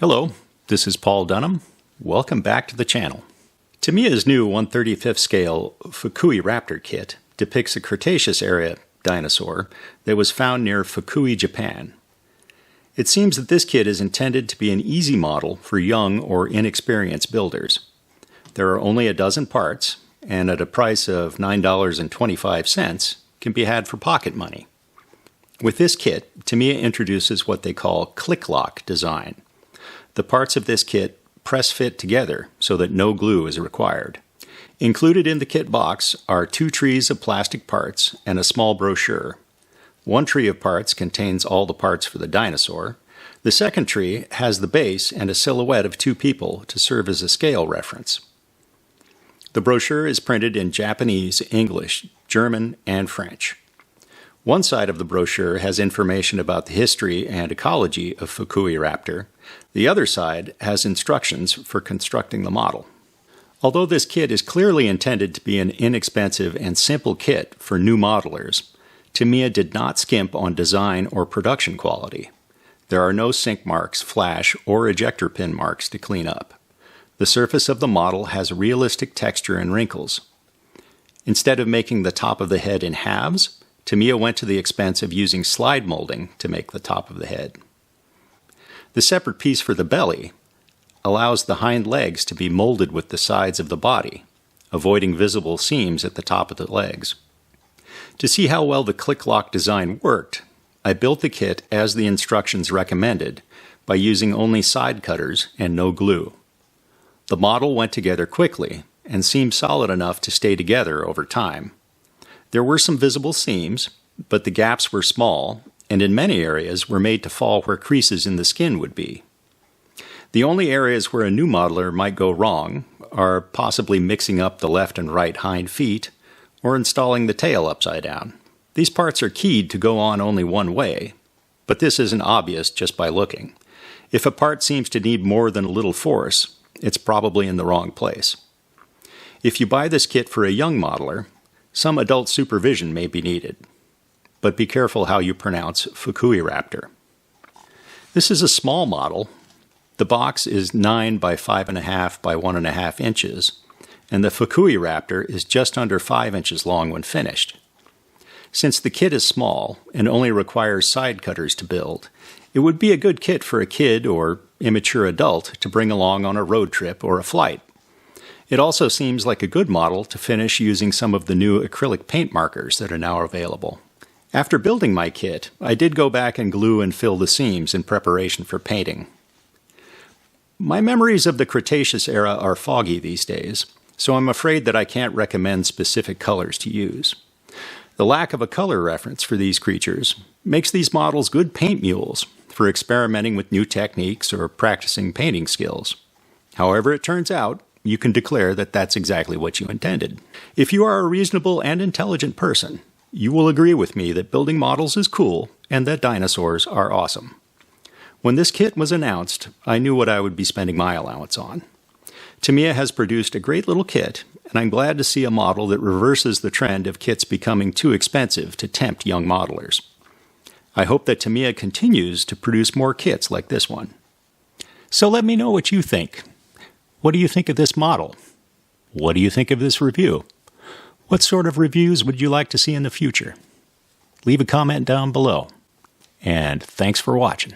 Hello, this is Paul Dunham. Welcome back to the channel. Tamiya's new 1/35th scale Fukuiraptor kit depicts a Cretaceous-era dinosaur that was found near Fukui, Japan. It seems that this kit is intended to be an easy model for young or inexperienced builders. There are only a dozen parts, and at a price of $9.25, can be had for pocket money. With this kit, Tamiya introduces what they call Clic Loc design. The parts of this kit press fit together so that no glue is required. Included in the kit box are 2 trees of plastic parts and a small brochure. One tree of parts contains all the parts for the dinosaur. The second tree has the base and a silhouette of 2 people to serve as a scale reference. The brochure is printed in Japanese, English, German, and French. One side of the brochure has information about the history and ecology of Fukuiraptor. The other side has instructions for constructing the model. Although this kit is clearly intended to be an inexpensive and simple kit for new modelers, Tamiya did not skimp on design or production quality. There are no sink marks, flash, or ejector pin marks to clean up. The surface of the model has realistic texture and wrinkles. Instead of making the top of the head in halves, Tamiya went to the expense of using slide molding to make the top of the head. The separate piece for the belly allows the hind legs to be molded with the sides of the body, avoiding visible seams at the top of the legs. To see how well the Clic Loc design worked, I built the kit as the instructions recommended by using only side cutters and no glue. The model went together quickly and seemed solid enough to stay together over time. There were some visible seams, but the gaps were small, and in many areas were made to fall where creases in the skin would be. The only areas where a new modeler might go wrong are possibly mixing up the left and right hind feet or installing the tail upside down. These parts are keyed to go on only one way, but this isn't obvious just by looking. If a part seems to need more than a little force, it's probably in the wrong place. If you buy this kit for a young modeler, some adult supervision may be needed, but be careful how you pronounce Fukuiraptor. This is a small model. The box is 9 by 5.5 by 1.5 inches, and the Fukuiraptor is just under 5 inches long when finished. Since the kit is small and only requires side cutters to build, it would be a good kit for a kid or immature adult to bring along on a road trip or a flight. It also seems like a good model to finish using some of the new acrylic paint markers that are now available. After building my kit, I did go back and glue and fill the seams in preparation for painting. My memories of the Cretaceous era are foggy these days, so I'm afraid that I can't recommend specific colors to use. The lack of a color reference for these creatures makes these models good paint mules for experimenting with new techniques or practicing painting skills. However it turns out, you can declare that that's exactly what you intended. If you are a reasonable and intelligent person, you will agree with me that building models is cool and that dinosaurs are awesome. When this kit was announced, I knew what I would be spending my allowance on. Tamiya has produced a great little kit, and I'm glad to see a model that reverses the trend of kits becoming too expensive to tempt young modelers. I hope that Tamiya continues to produce more kits like this one. So let me know what you think. What do you think of this model? What do you think of this review? What sort of reviews would you like to see in the future? Leave a comment down below. And thanks for watching.